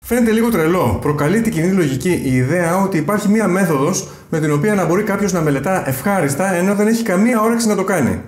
Φαίνεται λίγο τρελό. Προκαλεί την κοινή λογική η ιδέα ότι υπάρχει μία μέθοδος με την οποία να μπορεί κάποιος να μελετά ευχάριστα ενώ δεν έχει καμία όρεξη να το κάνει.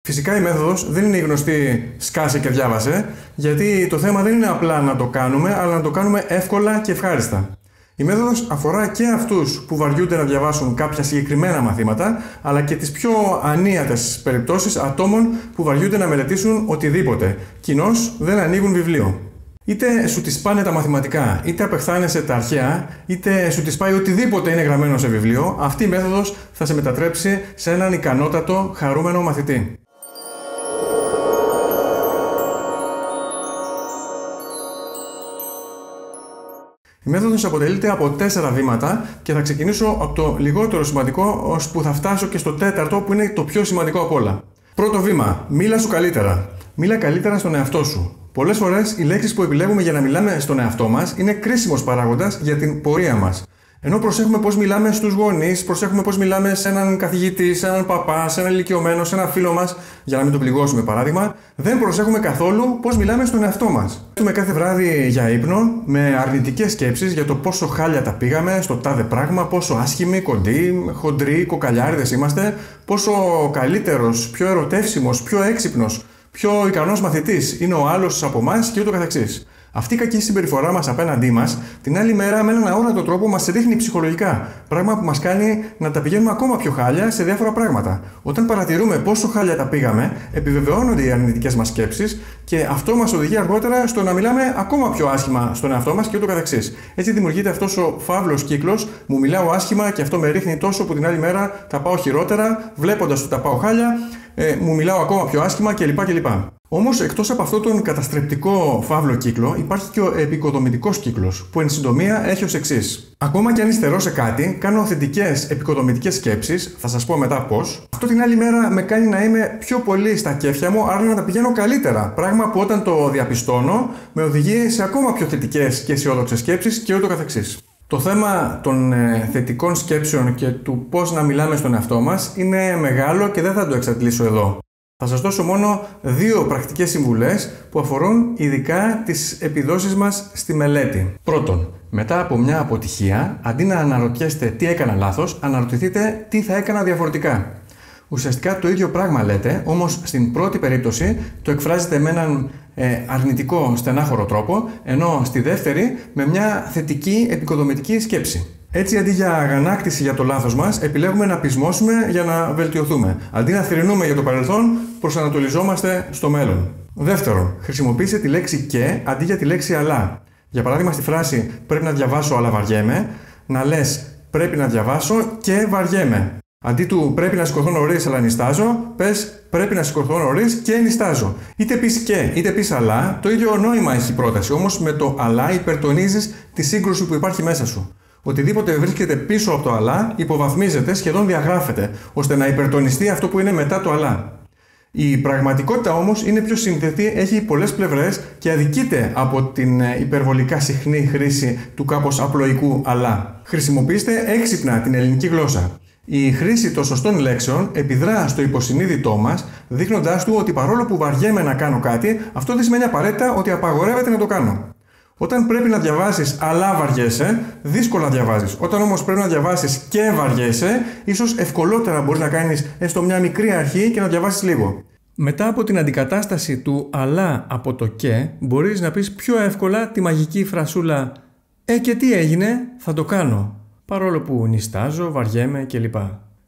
Φυσικά η μέθοδος δεν είναι η γνωστή σκάσε και διάβασε, γιατί το θέμα δεν είναι απλά να το κάνουμε, αλλά να το κάνουμε εύκολα και ευχάριστα. Η μέθοδος αφορά και αυτούς που βαριούνται να διαβάσουν κάποια συγκεκριμένα μαθήματα, αλλά και τις πιο ανίατες περιπτώσεις ατόμων που βαριούνται να μελετήσουν οτιδήποτε, κοινώς δεν ανοίγουν βιβλίο. Είτε σου τις πάνε τα μαθηματικά, είτε απεχθάνεσαι τα αρχαία, είτε σου τις πάει οτιδήποτε είναι γραμμένο σε βιβλίο, αυτή η μέθοδος θα σε μετατρέψει σε έναν ικανότατο, χαρούμενο μαθητή. Η μέθοδος αποτελείται από 4 βήματα και θα ξεκινήσω από το λιγότερο σημαντικό, ώσπου θα φτάσω και στο 4ο που είναι το πιο σημαντικό απ' όλα. Πρώτο βήμα. Μίλα σου καλύτερα. Μίλα καλύτερα στον εαυτό σου. Πολλές φορές οι λέξεις που επιλέγουμε για να μιλάμε στον εαυτό μας είναι κρίσιμος παράγοντας για την πορεία μας. Ενώ προσέχουμε πώς μιλάμε στους γονείς, προσέχουμε πώς μιλάμε σε έναν καθηγητή, σε έναν παπά, σε έναν ηλικιωμένο, σε έναν φίλο μας, για να μην το πληγώσουμε παράδειγμα, δεν προσέχουμε καθόλου πώς μιλάμε στον εαυτό μας. Έχουμε κάθε βράδυ για ύπνο με αρνητικές σκέψεις για το πόσο χάλια τα πήγαμε στο τάδε πράγμα, πόσο άσχημοι, κοντοί, χοντροί, κοκαλιάριδες είμαστε, πόσο καλύτερος, πιο ερωτεύσιμος, πιο έξυπνος, πιο ικανός μαθητής είναι ο άλλος από εμάς και ούτω καθεξής. Αυτή η κακή συμπεριφορά μας απέναντί μας, την άλλη μέρα με έναν αόρατο τρόπο μας ρίχνει ψυχολογικά. Πράγμα που μας κάνει να τα πηγαίνουμε ακόμα πιο χάλια σε διάφορα πράγματα. Όταν παρατηρούμε πόσο χάλια τα πήγαμε, επιβεβαιώνονται οι αρνητικές μας σκέψεις και αυτό μας οδηγεί αργότερα στο να μιλάμε ακόμα πιο άσχημα στον εαυτό μας και ούτω καθεξής. Έτσι δημιουργείται αυτός ο φαύλος κύκλος, μου μιλάω άσχημα και αυτό με ρίχνει τόσο που την άλλη μέρα τα πάω χειρότερα, βλέποντας ότι τα πάω χάλια, μου μιλάω ακόμα πιο άσχημα κλπ. Όμως, εκτός από αυτόν τον καταστρεπτικό φαύλο κύκλο, υπάρχει και ο επικοδομητικός κύκλος, που εν συντομία έχει ως εξής. Ακόμα και αν υστερώ σε κάτι, κάνω θετικές επικοδομητικές σκέψεις, θα σας πω μετά πώς. Αυτό την άλλη μέρα με κάνει να είμαι πιο πολύ στα κέφια μου, άρα να τα πηγαίνω καλύτερα. Πράγμα που όταν το διαπιστώνω, με οδηγεί σε ακόμα πιο θετικές και αισιόδοξες σκέψεις και ούτω καθεξής. Το θέμα των θετικών σκέψεων και του πώς να μιλάμε στον εαυτό μας είναι μεγάλο και δεν θα το εξαντλήσω εδώ. Θα σας δώσω μόνο 2 πρακτικές συμβουλές που αφορούν ειδικά τις επιδόσεις μας στη μελέτη. Πρώτον, μετά από μια αποτυχία, αντί να αναρωτιέστε τι έκανα λάθος, αναρωτηθείτε τι θα έκανα διαφορετικά. Ουσιαστικά το ίδιο πράγμα λέτε, όμως στην πρώτη περίπτωση το εκφράζετε με έναν αρνητικό, στενάχωρο τρόπο, ενώ στη δεύτερη με μια θετική, επικοδομητική σκέψη. Έτσι, αντί για αγανάκτηση για το λάθος μας, επιλέγουμε να πεισμώσουμε για να βελτιωθούμε. Αντί να θρηνούμε για το παρελθόν, προσανατολιζόμαστε στο μέλλον. Δεύτερον, χρησιμοποιήστε τη λέξη και αντί για τη λέξη αλλά. Για παράδειγμα, στη φράση πρέπει να διαβάσω αλλά βαριέμαι, να λες πρέπει να διαβάσω και βαριέμαι. Αντί του πρέπει να σηκωθώ νωρίς αλλά νηστάζω, πες πρέπει να σηκωθώ νωρίς και νηστάζω. Είτε πεις και είτε πεις αλλά, το ίδιο νόημα έχει η πρόταση, όμως με το αλλά υπερτονίζεις τη σύγκρουση που υπάρχει μέσα σου. Οτιδήποτε βρίσκεται πίσω από το αλλά υποβαθμίζεται, σχεδόν διαγράφεται, ώστε να υπερτονιστεί αυτό που είναι μετά το αλλά. Η πραγματικότητα όμως είναι πιο σύνθετη, έχει πολλές πλευρές και αδικείται από την υπερβολικά συχνή χρήση του κάπως απλοϊκού αλλά. Χρησιμοποιήστε έξυπνα την ελληνική γλώσσα. Η χρήση των σωστών λέξεων επιδρά στο υποσυνείδητό μας, δείχνοντάς του ότι παρόλο που βαριέμαι να κάνω κάτι, αυτό δεν σημαίνει απαραίτητα ότι απαγορεύεται να το κάνω. Όταν πρέπει να διαβάσεις αλλά βαριέσαι, δύσκολα διαβάζεις. Όταν όμως πρέπει να διαβάσεις και βαριέσαι, ίσως ευκολότερα μπορείς να κάνεις έστω μια μικρή αρχή και να διαβάσεις λίγο. Μετά από την αντικατάσταση του αλλά από το και, μπορείς να πεις πιο εύκολα τη μαγική φρασούλα και τι έγινε, θα το κάνω. Παρόλο που νηστάζω, βαριέμαι κλπ.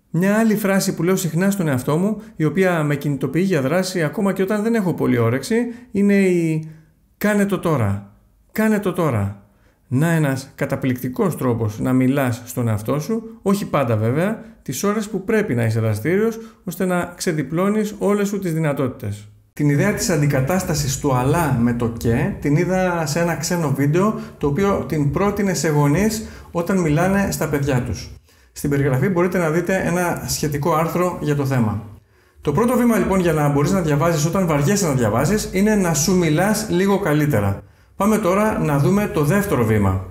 Μια άλλη φράση που λέω συχνά στον εαυτό μου, η οποία με κινητοποιεί για δράση ακόμα και όταν δεν έχω πολύ όρεξη, είναι η «κάνε το τώρα». Κάνε το τώρα. Να ένας καταπληκτικός τρόπος να μιλάς στον εαυτό σου, όχι πάντα βέβαια, τις ώρες που πρέπει να είσαι δραστήριος, ώστε να ξεδιπλώνεις όλες σου τις δυνατότητες. Την ιδέα της αντικατάστασης του αλλά με το και την είδα σε ένα ξένο βίντεο, το οποίο την πρότεινε σε γονείς όταν μιλάνε στα παιδιά τους. Στην περιγραφή μπορείτε να δείτε ένα σχετικό άρθρο για το θέμα. Το πρώτο βήμα λοιπόν για να μπορείς να διαβάζεις όταν βαριέσαι να διαβάζεις είναι να σου μιλάς λίγο καλύτερα. Πάμε τώρα να δούμε το δεύτερο βήμα.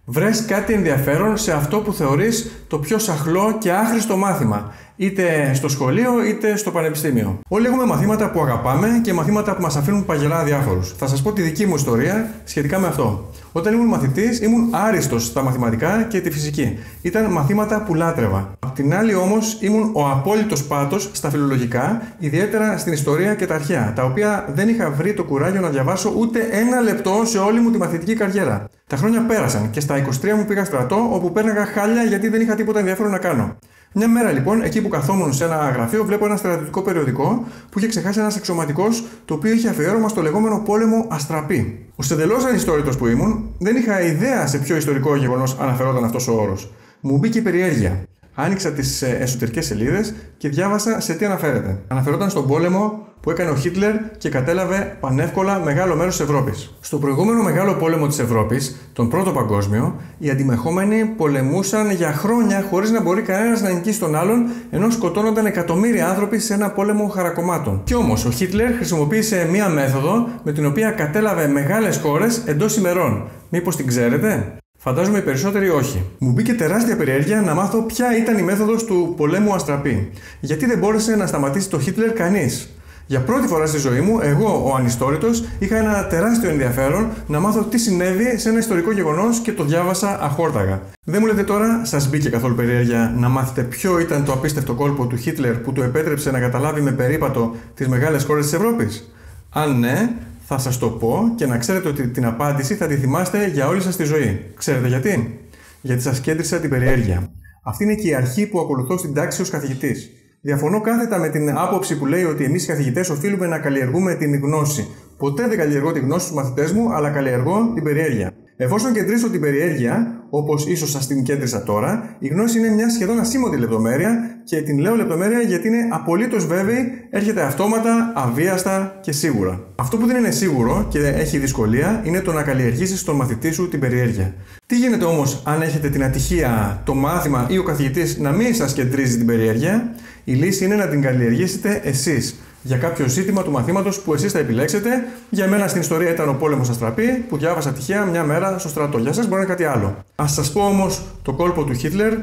Βρες κάτι ενδιαφέρον σε αυτό που θεωρείς το πιο σαχλό και άχρηστο μάθημα. είτε στο σχολείο είτε στο πανεπιστήμιο. Όλοι έχουμε μαθήματα που αγαπάμε και μαθήματα που μας αφήνουν παγερά αδιάφορους. Θα σας πω τη δική μου ιστορία σχετικά με αυτό. Όταν ήμουν μαθητής, ήμουν άριστος στα μαθηματικά και τη φυσική. Ήταν μαθήματα που λάτρευα. Απ' την άλλη, όμως, ήμουν ο απόλυτος πάτος στα φιλολογικά, ιδιαίτερα στην ιστορία και τα αρχαία, τα οποία δεν είχα βρει το κουράγιο να διαβάσω ούτε ένα λεπτό σε όλη μου τη μαθητική καριέρα. Τα χρόνια πέρασαν και στα 23 μου πήγα στρατό, όπου πέρναγα χάλια γιατί δεν είχα τίποτα ενδιαφέρον να κάνω. Μια μέρα λοιπόν, εκεί που καθόμουν σε ένα γραφείο, βλέπω ένα στρατιωτικό περιοδικό που είχε ξεχάσει ένας αξιωματικός, το οποίο είχε αφιέρωμα στο λεγόμενο πόλεμο Αστραπή. Ως εντελώς ανιστόρητος που ήμουν, δεν είχα ιδέα σε ποιο ιστορικό γεγονός αναφερόταν αυτός ο όρος. Μου μπήκε η περιέργεια. Άνοιξα τις εσωτερικές σελίδες και διάβασα σε τι αναφέρεται. Αναφερόταν στον πόλεμο που έκανε ο Χίτλερ και κατέλαβε πανεύκολα μεγάλο μέρος της Ευρώπης. Στο προηγούμενο μεγάλο πόλεμο της Ευρώπης, τον Πρώτο Παγκόσμιο, οι αντιμεχόμενοι πολεμούσαν για χρόνια χωρίς να μπορεί κανένας να νικήσει τον άλλον, ενώ σκοτώνονταν εκατομμύρια άνθρωποι σε ένα πόλεμο χαρακομμάτων. Κι όμως ο Χίτλερ χρησιμοποίησε μία μέθοδο με την οποία κατέλαβε μεγάλες χώρες εντός ημερών. Μήπως την ξέρετε? Φαντάζομαι οι περισσότεροι όχι. Μου μπήκε τεράστια περιέργεια να μάθω ποια ήταν η μέθοδος του πολέμου Αστραπή. Γιατί δεν μπόρεσε να σταματήσει το Χίτλερ κανείς. Για πρώτη φορά στη ζωή μου, εγώ, ο ανιστόρητος, είχα ένα τεράστιο ενδιαφέρον να μάθω τι συνέβη σε ένα ιστορικό γεγονός και το διάβασα αχόρταγα. Δεν μου λέτε τώρα, σας μπήκε καθόλου περιέργεια να μάθετε ποιο ήταν το απίστευτο κόλπο του Χίτλερ που του επέτρεψε να καταλάβει με περίπατο τις μεγάλες χώρες της Ευρώπης? Αν ναι, θα σας το πω και να ξέρετε ότι την απάντηση θα τη θυμάστε για όλη σας τη ζωή. Ξέρετε γιατί? Γιατί σας κέντρισα την περιέργεια. Αυτή είναι και η αρχή που ακολουθώ στην τάξη ως καθηγητής. Διαφωνώ κάθετα με την άποψη που λέει ότι εμείς οι καθηγητές οφείλουμε να καλλιεργούμε την γνώση. Ποτέ δεν καλλιεργώ τη γνώση στους μαθητές μου, αλλά καλλιεργώ την περιέργεια. Εφόσον κεντρήσω την περιέργεια, όπως ίσως σας την κέντρισα τώρα, η γνώση είναι μια σχεδόν ασήμοντη λεπτομέρεια και την λέω λεπτομέρεια γιατί είναι απολύτως βέβαιη, έρχεται αυτόματα, αβίαστα και σίγουρα. Αυτό που δεν είναι σίγουρο και έχει δυσκολία είναι το να καλλιεργήσεις στον μαθητή σου την περιέργεια. Τι γίνεται όμως αν έχετε την ατυχία, το μάθημα ή ο καθηγητής να μην σας κεντρίζει την περιέργεια? Η λύση είναι να την καλλιεργήσετε εσείς. Για κάποιο ζήτημα του μαθήματος που εσείς θα επιλέξετε. Για μένα στην ιστορία ήταν ο πόλεμος Αστραπή, που διάβασα τυχαία μια μέρα στο στρατό. Για σας μπορεί να είναι κάτι άλλο. Ας σας πω όμως το κόλπο του Χίτλερ,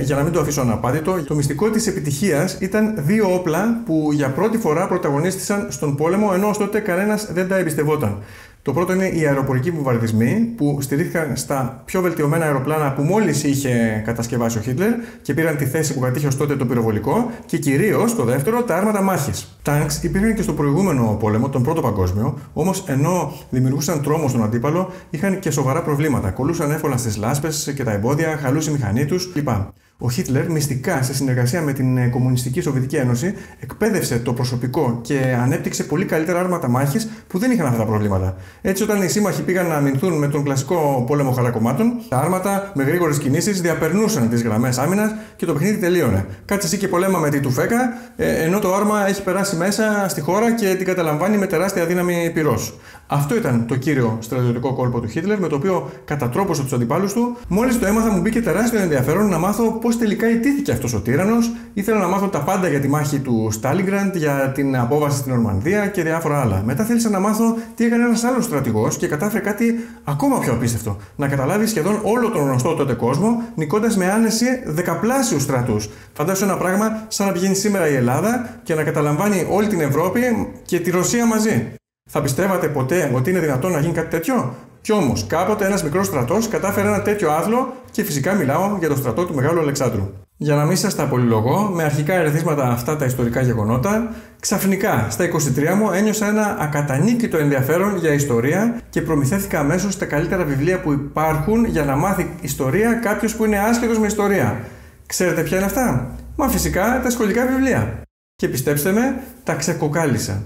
για να μην το αφήσω αναπάντητο. Το μυστικό της επιτυχίας ήταν δύο όπλα που για πρώτη φορά πρωταγωνίστησαν στον πόλεμο, ενώ ως τότε κανένας δεν τα εμπιστευόταν. Το πρώτο είναι οι αεροπορικοί βομβαρδισμοί που στηρίχθηκαν στα πιο βελτιωμένα αεροπλάνα που μόλις είχε κατασκευάσει ο Χίτλερ και πήραν τη θέση που κατήχε ως τότε το πυροβολικό, και κυρίως το δεύτερο, τα άρματα μάχης. Τάγκς υπήρχαν και στο προηγούμενο πόλεμο, τον Πρώτο Παγκόσμιο, όμως ενώ δημιουργούσαν τρόμο στον αντίπαλο, είχαν και σοβαρά προβλήματα. Κολλούσαν εύκολα στις λάσπες και τα εμπόδια, χαλούσε η μηχανή τους κλπ. Ο Χίτλερ, μυστικά σε συνεργασία με την Κομμουνιστική Σοβιετική Ένωση, εκπαίδευσε το προσωπικό και ανέπτυξε πολύ καλύτερα άρματα μάχης που δεν είχαν αυτά τα προβλήματα. Έτσι, όταν οι σύμμαχοι πήγαν να αμυνθούν με τον κλασικό πόλεμο χαρακομμάτων, τα άρματα με γρήγορες κινήσεις διαπερνούσαν τις γραμμές άμυνας και το παιχνίδι τελείωνε. Κάτσε εσύ και πολέμα με τη τουφέκα, ενώ το άρμα έχει περάσει μέσα στη χώρα και την καταλαμβάνει με τεράστια δύναμη πυρός. Αυτό ήταν το κύριο στρατιωτικό κόλπο του Χίτλερ, με το οποίο κατατρόπωσε τους αντιπάλους του. Μόλις το έμαθα, μου μπήκε τεράστιο ενδιαφέρον να μάθω πώς τελικά ιτήθηκε αυτός ο τύραννος. Ήθελα να μάθω τα πάντα για τη μάχη του Στάλινγκραντ, για την απόβαση στην Νορμανδία και διάφορα άλλα. Μετά θέλησα να μάθω τι έκανε ένας άλλος στρατηγός και κατάφερε κάτι ακόμα πιο απίστευτο. Να καταλάβει σχεδόν όλο τον γνωστό τότε κόσμο, νικώντας με άνεση δεκαπλάσιους στρατούς. Φαντάσου ένα πράγμα σαν να πηγαίνει σήμερα η Ελλάδα και να καταλαμβάνει όλη την Ευρώπη και τη Ρωσία μαζί. Θα πιστεύατε ποτέ ότι είναι δυνατόν να γίνει κάτι τέτοιο? Κι όμως, κάποτε ένας μικρός στρατός κατάφερε ένα τέτοιο άθλο, και φυσικά μιλάω για το στρατό του Μεγάλου Αλεξάνδρου. Για να μην σας τα πολυλογώ, με αρχικά ερεθίσματα αυτά τα ιστορικά γεγονότα, ξαφνικά στα 23 μου ένιωσα ένα ακατανίκητο ενδιαφέρον για ιστορία και προμηθέθηκα αμέσως τα καλύτερα βιβλία που υπάρχουν για να μάθει ιστορία κάποιος που είναι άσχετος με ιστορία. Ξέρετε ποια είναι αυτά? Μα φυσικά τα σχολικά βιβλία. Και πιστέψτε με, τα ξεκοκάλισα.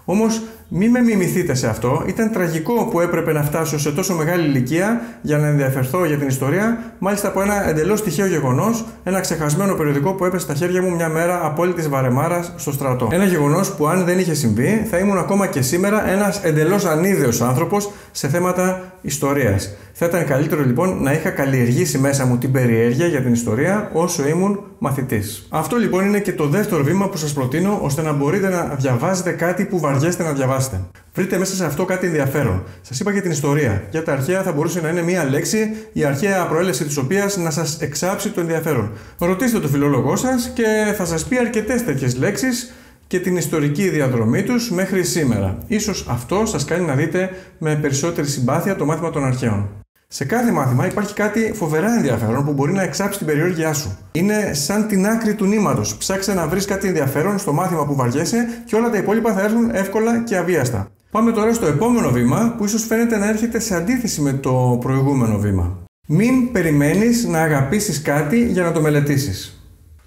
Όμως μη με μιμηθείτε σε αυτό, ήταν τραγικό που έπρεπε να φτάσω σε τόσο μεγάλη ηλικία για να ενδιαφερθώ για την ιστορία, μάλιστα από ένα εντελώς τυχαίο γεγονός, ένα ξεχασμένο περιοδικό που έπεσε στα χέρια μου μια μέρα απόλυτης βαρεμάρας στο στρατό. Ένα γεγονός που αν δεν είχε συμβεί, θα ήμουν ακόμα και σήμερα ένας εντελώς ανίδεος άνθρωπος σε θέματα ιστορίας. Θα ήταν καλύτερο λοιπόν να είχα καλλιεργήσει μέσα μου την περιέργεια για την ιστορία όσο ήμουν μαθητής. Αυτό λοιπόν είναι και το δεύτερο βήμα που σας προτείνω ώστε να μπορείτε να διαβάζετε κάτι που βαριέστε να διαβάσετε. Βρείτε μέσα σε αυτό κάτι ενδιαφέρον. Σας είπα για την ιστορία. Για τα αρχαία θα μπορούσε να είναι μία λέξη, η αρχαία προέλευση της οποίας να σας εξάψει το ενδιαφέρον. Ρωτήστε το φιλόλογό σας και θα σας πει αρκετές τέτοιες λέξεις και την ιστορική διαδρομή τους μέχρι σήμερα. Ίσως αυτό σας κάνει να δείτε με περισσότερη συμπάθεια το μάθημα των αρχαίων. Σε κάθε μάθημα υπάρχει κάτι φοβερά ενδιαφέρον που μπορεί να εξάψει την περιέργειά σου. Είναι σαν την άκρη του νήματος. Ψάξε να βρεις κάτι ενδιαφέρον στο μάθημα που βαριέσαι και όλα τα υπόλοιπα θα έρθουν εύκολα και αβίαστα. Πάμε τώρα στο επόμενο βήμα που ίσως φαίνεται να έρχεται σε αντίθεση με το προηγούμενο βήμα. Μην περιμένεις να αγαπήσεις κάτι για να το μελετήσεις.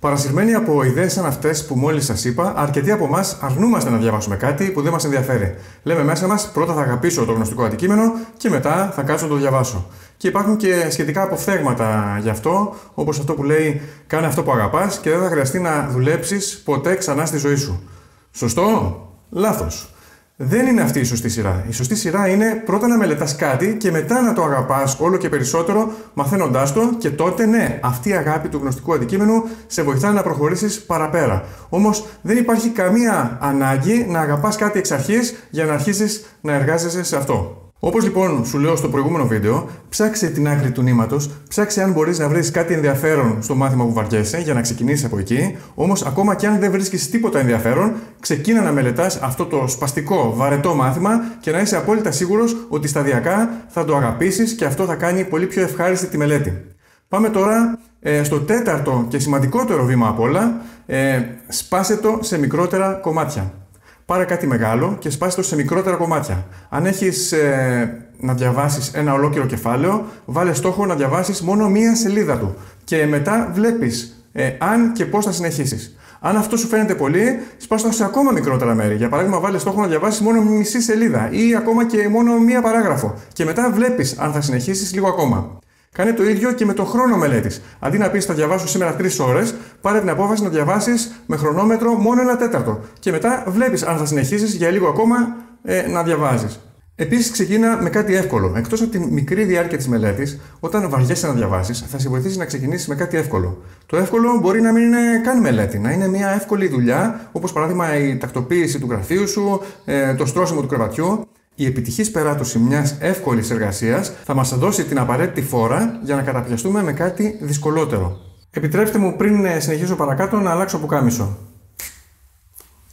Παρασυρμένοι από ιδέες σαν αυτές που μόλις σας είπα, αρκετοί από εμάς αρνούμαστε να διαβάσουμε κάτι που δεν μας ενδιαφέρει. Λέμε μέσα μας, πρώτα θα αγαπήσω το γνωστικό αντικείμενο και μετά θα κάτσω να το διαβάσω. Και υπάρχουν και σχετικά αποφθέγματα γι' αυτό, όπως αυτό που λέει κάνε αυτό που αγαπάς και δεν θα χρειαστεί να δουλέψεις ποτέ ξανά στη ζωή σου. Σωστό? Λάθος. Δεν είναι αυτή η σωστή σειρά. Η σωστή σειρά είναι πρώτα να μελετάς κάτι και μετά να το αγαπάς όλο και περισσότερο μαθαίνοντάς το και τότε ναι, αυτή η αγάπη του γνωστικού αντικείμενου σε βοηθά να προχωρήσεις παραπέρα. Όμως δεν υπάρχει καμία ανάγκη να αγαπάς κάτι εξ αρχής για να αρχίσεις να εργάζεσαι σε αυτό. Όπως λοιπόν σου λέω στο προηγούμενο βίντεο, ψάξε την άκρη του νήματος, ψάξε αν μπορείς να βρεις κάτι ενδιαφέρον στο μάθημα που βαριέσαι για να ξεκινήσεις από εκεί. Όμως, ακόμα και αν δεν βρίσκεις τίποτα ενδιαφέρον, ξεκίνα να μελετάς αυτό το σπαστικό, βαρετό μάθημα και να είσαι απόλυτα σίγουρος ότι σταδιακά θα το αγαπήσεις και αυτό θα κάνει πολύ πιο ευχάριστη τη μελέτη. Πάμε τώρα στο τέταρτο και σημαντικότερο βήμα απ' όλα, σπάσε το σε μικρότερα κομμάτια. Πάρε κάτι μεγάλο και σπάσε το σε μικρότερα κομμάτια. Αν έχεις να διαβάσεις ένα ολόκληρο κεφάλαιο, βάλε στόχο να διαβάσεις μόνο μία σελίδα του. Και μετά βλέπεις αν και πώς θα συνεχίσεις. Αν αυτό σου φαίνεται πολύ, σπάσε το σε ακόμα μικρότερα μέρη. Για παράδειγμα, βάλε στόχο να διαβάσεις μόνο μισή σελίδα ή ακόμα και μόνο μία παράγραφο. Και μετά βλέπεις αν θα συνεχίσεις λίγο ακόμα. Κάνε το ίδιο και με το χρόνο μελέτης. Αντί να πεις θα διαβάσω σήμερα 3 ώρες, πάρε την απόφαση να διαβάσεις με χρονόμετρο μόνο 1/4. Και μετά βλέπεις αν θα συνεχίσεις για λίγο ακόμα να διαβάζεις. Επίσης, ξεκίνα με κάτι εύκολο. Εκτός από τη μικρή διάρκεια της μελέτης, όταν βαριέσαι να διαβάσεις, θα σε βοηθήσει να ξεκινήσεις με κάτι εύκολο. Το εύκολο μπορεί να μην είναι καν μελέτη, να είναι μια εύκολη δουλειά, όπως παράδειγμα η τακτοποίηση του γραφείου σου, το στρώσιμο του κρεβατιού. Η επιτυχής περάτωση μιας εύκολης εργασίας θα μας δώσει την απαραίτητη φόρα για να καταπιαστούμε με κάτι δυσκολότερο. Επιτρέψτε μου πριν συνεχίσω παρακάτω να αλλάξω πουκάμισο.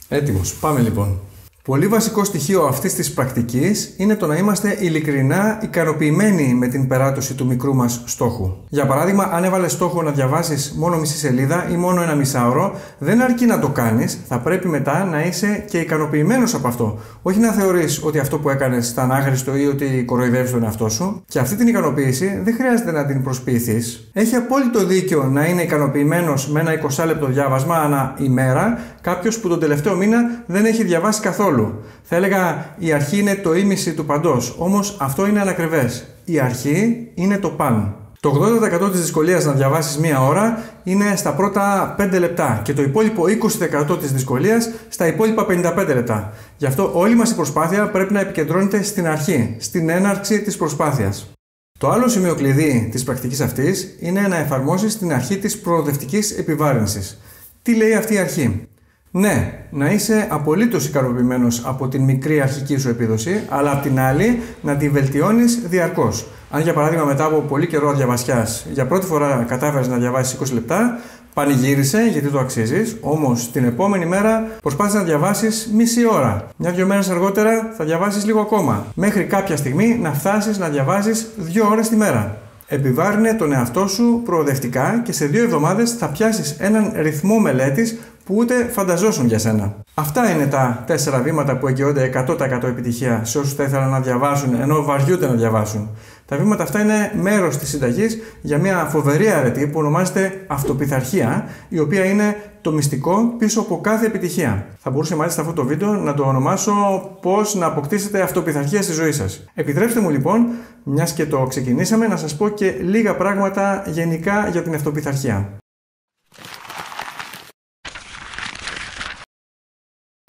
Έτοιμος. Πάμε λοιπόν. Πολύ βασικό στοιχείο αυτής της πρακτικής είναι το να είμαστε ειλικρινά ικανοποιημένοι με την περάτωση του μικρού μας στόχου. Για παράδειγμα, αν έβαλες στόχο να διαβάσεις μόνο μισή σελίδα ή μόνο ένα μισάωρο, δεν αρκεί να το κάνεις, θα πρέπει μετά να είσαι και ικανοποιημένος από αυτό. Όχι να θεωρείς ότι αυτό που έκανες ήταν άχρηστο ή ότι κοροϊδεύεις τον εαυτό σου. Και αυτή την ικανοποίηση δεν χρειάζεται να την προσποιηθείς. Έχει απόλυτο δίκιο να είναι ικανοποιημένος με ένα 20 λεπτό διάβασμα ανά ημέρα κάποιος που τον τελευταίο μήνα δεν έχει διαβάσει καθόλου. Θα έλεγα η αρχή είναι το ήμιση του παντός, όμως αυτό είναι ανακριβές. Η αρχή είναι το παν. Το 80% της δυσκολίας να διαβάσεις μία ώρα είναι στα πρώτα 5 λεπτά και το υπόλοιπο 20% της δυσκολίας στα υπόλοιπα 55 λεπτά. Γι' αυτό όλη μας η προσπάθεια πρέπει να επικεντρώνεται στην αρχή, στην έναρξη της προσπάθειας. Το άλλο σημείο κλειδί της πρακτικής αυτής είναι να εφαρμόσεις την αρχή της προοδευτικής επιβάρυνσης. Τι λέει αυτή η αρχή? Ναι, να είσαι απολύτως ικανοποιημένος από την μικρή αρχική σου επίδοση, αλλά απ' την άλλη να τη βελτιώνεις διαρκώς. Αν για παράδειγμα μετά από πολύ καιρό διαβασιάς για πρώτη φορά κατάφερες να διαβάσεις 20 λεπτά, πανηγύρισε γιατί το αξίζεις, όμως την επόμενη μέρα προσπάθησε να διαβάσεις μισή ώρα. Μια-δυο μέρες αργότερα θα διαβάσεις λίγο ακόμα, μέχρι κάποια στιγμή να φτάσεις να διαβάζεις 2 ώρες τη μέρα. Επιβάρυνε τον εαυτό σου προοδευτικά και σε 2 εβδομάδες θα πιάσεις έναν ρυθμό μελέτης που ούτε φανταζόσουν για σένα. Αυτά είναι τα 4 βήματα που εγγυώνται 100% επιτυχία σε όσους θα ήθελαν να διαβάσουν ενώ βαριούνται να διαβάσουν. Τα βήματα αυτά είναι μέρος της συνταγής για μια φοβερή αρετή που ονομάζεται αυτοπειθαρχία, η οποία είναι το μυστικό πίσω από κάθε επιτυχία. Θα μπορούσε μάλιστα αυτό το βίντεο να το ονομάσω πώς να αποκτήσετε αυτοπειθαρχία στη ζωή σας. Επιτρέψτε μου λοιπόν, μιας και το ξεκινήσαμε, να σας πω και λίγα πράγματα γενικά για την αυτοπειθαρχία.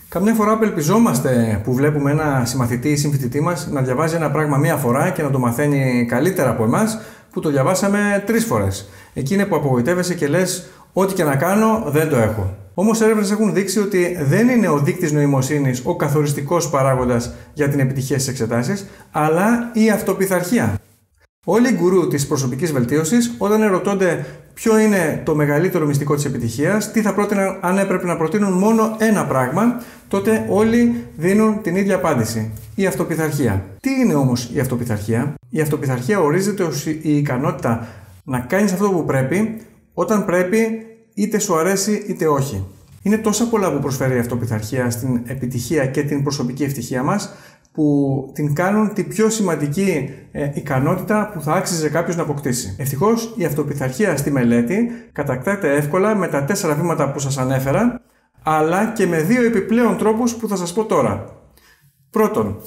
Καμιά φορά απελπιζόμαστε που βλέπουμε ένα συμμαθητή ή συμφοιτητή μας να διαβάζει ένα πράγμα μία φορά και να το μαθαίνει καλύτερα από εμάς που το διαβάσαμε 3 φορές. Εκεί είναι που απογοητεύεσαι και λες, ό,τι και να κάνω δεν το έχω. Όμως έρευνες έχουν δείξει ότι δεν είναι ο δείκτης νοημοσύνης ο καθοριστικός παράγοντας για την επιτυχία στις εξετάσεις, αλλά η αυτοπειθαρχία. Όλοι οι γκουρού της προσωπικής βελτίωσης, όταν ερωτώνται ποιο είναι το μεγαλύτερο μυστικό της επιτυχίας, τι θα πρότειναν αν έπρεπε να προτείνουν μόνο ένα πράγμα, τότε όλοι δίνουν την ίδια απάντηση. Η αυτοπειθαρχία. Τι είναι όμως η αυτοπειθαρχία? Η αυτοπειθαρχία ορίζεται ως η ικανότητα να κάνεις αυτό που πρέπει, όταν πρέπει, είτε σου αρέσει είτε όχι. Είναι τόσα πολλά που προσφέρει η αυτοπειθαρχία στην επιτυχία και την προσωπική ευτυχία μας, που την κάνουν την πιο σημαντική ικανότητα που θα άξιζε κάποιος να αποκτήσει. Ευτυχώς, η αυτοπειθαρχία στη μελέτη κατακτάται εύκολα με τα 4 βήματα που σας ανέφερα, αλλά και με 2 επιπλέον τρόπους που θα σας πω τώρα. Πρώτον,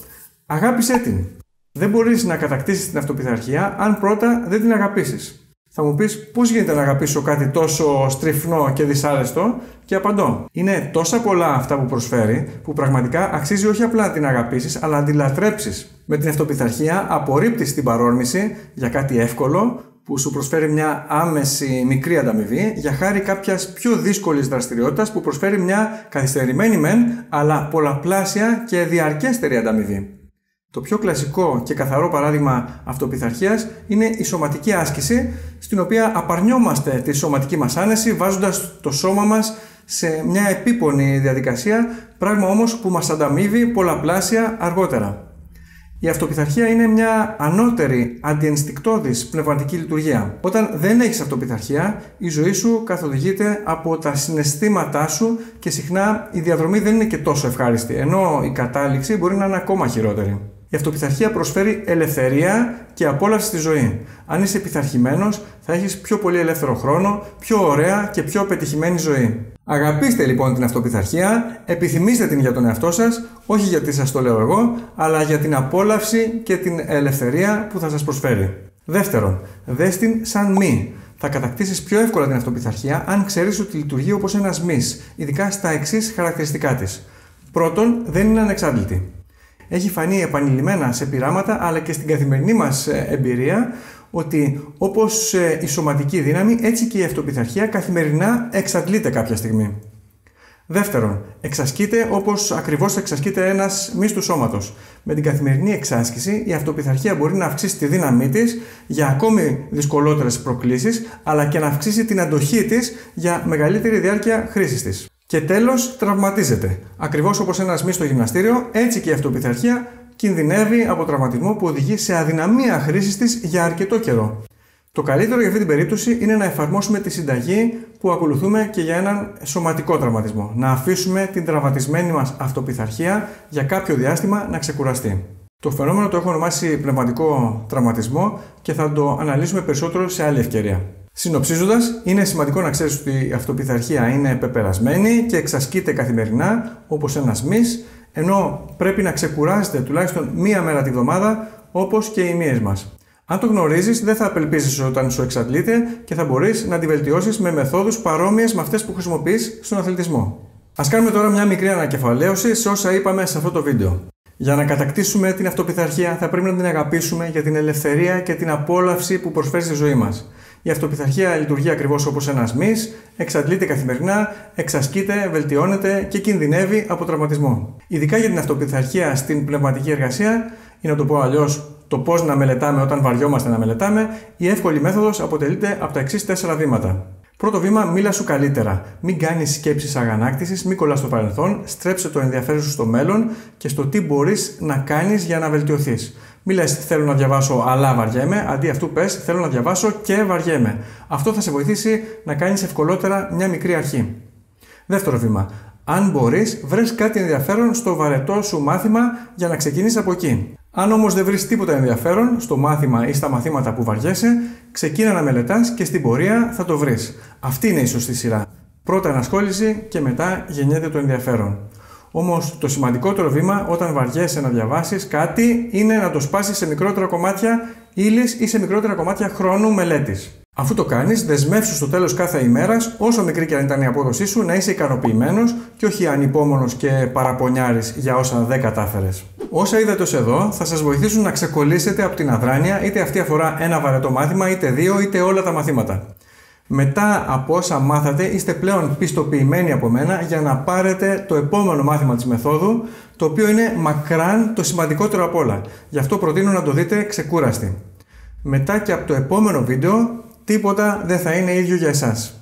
αγάπησέ την. Δεν μπορείς να κατακτήσεις την αυτοπειθαρχία αν πρώτα δεν την αγαπήσεις. Θα μου πεις πώς γίνεται να αγαπήσω κάτι τόσο στριφνό και δυσάρεστο, και απαντώ. Είναι τόσα πολλά αυτά που προσφέρει που πραγματικά αξίζει όχι απλά να την αγαπήσεις, αλλά να την λατρέψεις. Με την αυτοπειθαρχία απορρίπτεις την παρόρμηση για κάτι εύκολο που σου προσφέρει μια άμεση μικρή ανταμοιβή για χάρη κάποιας πιο δύσκολης δραστηριότητας που προσφέρει μια καθυστερημένη μεν, αλλά πολλαπλάσια και διαρκέστερη ανταμοιβή. Το πιο κλασικό και καθαρό παράδειγμα αυτοπειθαρχίας είναι η σωματική άσκηση, στην οποία απαρνιόμαστε τη σωματική μας άνεση βάζοντας το σώμα μας σε μια επίπονη διαδικασία, πράγμα όμως που μας ανταμείβει πολλαπλάσια αργότερα. Η αυτοπειθαρχία είναι μια ανώτερη, αντιενστικτώδης πνευματική λειτουργία. Όταν δεν έχεις αυτοπειθαρχία, η ζωή σου καθοδηγείται από τα συναισθήματά σου και συχνά η διαδρομή δεν είναι και τόσο ευχάριστη, ενώ η κατάληξη μπορεί να είναι ακόμα χειρότερη. Η αυτοπειθαρχία προσφέρει ελευθερία και απόλαυση στη ζωή. Αν είσαι πειθαρχημένος, θα έχεις πιο πολύ ελεύθερο χρόνο, πιο ωραία και πιο πετυχημένη ζωή. Αγαπήστε λοιπόν την αυτοπειθαρχία, επιθυμήστε την για τον εαυτό σας, όχι γιατί σας το λέω εγώ, αλλά για την απόλαυση και την ελευθερία που θα σας προσφέρει. Δεύτερον, δες την σαν μη. Θα κατακτήσεις πιο εύκολα την αυτοπειθαρχία αν ξέρεις ότι λειτουργεί όπως ένας μυς, ειδικά στα εξής χαρακτηριστικά της. Πρώτον, δεν είναι ανεξάντλητη. Έχει φανεί επανειλημμένα σε πειράματα αλλά και στην καθημερινή μας εμπειρία ότι όπως η σωματική δύναμη, έτσι και η αυτοπειθαρχία καθημερινά εξαντλείται κάποια στιγμή. Δεύτερον, εξασκείται όπως ακριβώς εξασκείται ένας μυς του σώματος. Με την καθημερινή εξάσκηση, η αυτοπειθαρχία μπορεί να αυξήσει τη δύναμή της για ακόμη δυσκολότερες προκλήσεις, αλλά και να αυξήσει την αντοχή της για μεγαλύτερη διάρκεια χρήσης της. Και τέλος, τραυματίζεται. Ακριβώς όπως ένας μυς στο γυμναστήριο, έτσι και η αυτοπειθαρχία κινδυνεύει από τραυματισμό που οδηγεί σε αδυναμία χρήσης της για αρκετό καιρό. Το καλύτερο για αυτή την περίπτωση είναι να εφαρμόσουμε τη συνταγή που ακολουθούμε και για έναν σωματικό τραυματισμό. Να αφήσουμε την τραυματισμένη μας αυτοπειθαρχία για κάποιο διάστημα να ξεκουραστεί. Το φαινόμενο το έχω ονομάσει πνευματικό τραυματισμό και θα το αναλύσουμε περισσότερο σε άλλη ευκαιρία. Συνοψίζοντας, είναι σημαντικό να ξέρεις ότι η αυτοπειθαρχία είναι πεπερασμένη και εξασκείται καθημερινά όπως ένας μυς, ενώ πρέπει να ξεκουράζεται τουλάχιστον μία μέρα τη βδομάδα όπως και οι μύες μας. Αν το γνωρίζεις, δεν θα απελπίζεις όταν σου εξαντλείται και θα μπορείς να τη βελτιώσεις με μεθόδους παρόμοιες με αυτές που χρησιμοποιείς στον αθλητισμό. Ας κάνουμε τώρα μια μικρή ανακεφαλαίωση σε όσα είπαμε σε αυτό το βίντεο. Για να κατακτήσουμε την αυτοπειθαρχία, θα πρέπει να την αγαπήσουμε για την ελευθερία και την απόλαυση που προσφέρει στη ζωή μας. Η αυτοπειθαρχία λειτουργεί ακριβώς όπως ένας μυς, εξαντλείται καθημερινά, εξασκείται, βελτιώνεται και κινδυνεύει από τραυματισμό. Ειδικά για την αυτοπειθαρχία στην πνευματική εργασία, ή να το πω αλλιώς, το πώς να μελετάμε όταν βαριόμαστε να μελετάμε, η εύκολη μέθοδος αποτελείται από τα εξής 4 βήματα. Πρώτο βήμα, μίλα σου καλύτερα. Μην κάνεις σκέψεις αγανάκτησης, μην κολλάς στο παρελθόν, στρέψε το ενδιαφέρον σου στο μέλλον και στο τι μπορείς να κάνεις για να βελτιωθείς. Μην λες θέλω να διαβάσω αλλά βαριέμαι, αντί αυτού πες θέλω να διαβάσω και βαριέμαι. Αυτό θα σε βοηθήσει να κάνεις ευκολότερα μια μικρή αρχή. Δεύτερο βήμα, αν μπορείς, βρες κάτι ενδιαφέρον στο βαρετό σου μάθημα για να ξεκινήσεις από εκεί. Αν όμως δεν βρεις τίποτα ενδιαφέρον στο μάθημα ή στα μαθήματα που βαριέσαι, ξεκίνα να μελετάς και στην πορεία θα το βρεις. Αυτή είναι η σωστή σειρά. Πρώτα ενασχόληση και μετά γεννιέται το ενδιαφέρον. Όμως το σημαντικότερο βήμα όταν βαριέσαι να διαβάσεις κάτι είναι να το σπάσεις σε μικρότερα κομμάτια ύλης ή σε μικρότερα κομμάτια χρόνου μελέτης. Αφού το κάνεις, δεσμεύσου στο τέλος κάθε ημέρας, όσο μικρή και αν ήταν η απόδοσή σου, να είσαι ικανοποιημένος και όχι ανυπόμονος και παραπονιάρης για όσα δεν κατάφερες. Όσα είδατε ως εδώ θα σας βοηθήσουν να ξεκολλήσετε από την αδράνεια, είτε αυτή αφορά ένα βαρετό μάθημα, είτε δύο, είτε όλα τα μαθήματα. Μετά από όσα μάθατε, είστε πλέον πιστοποιημένοι από μένα για να πάρετε το επόμενο μάθημα της μεθόδου, το οποίο είναι μακράν το σημαντικότερο απ' όλα. Γι' αυτό προτείνω να το δείτε ξεκούραστοι. Μετά και από το επόμενο βίντεο, τίποτα δεν θα είναι ίδιο για εσάς.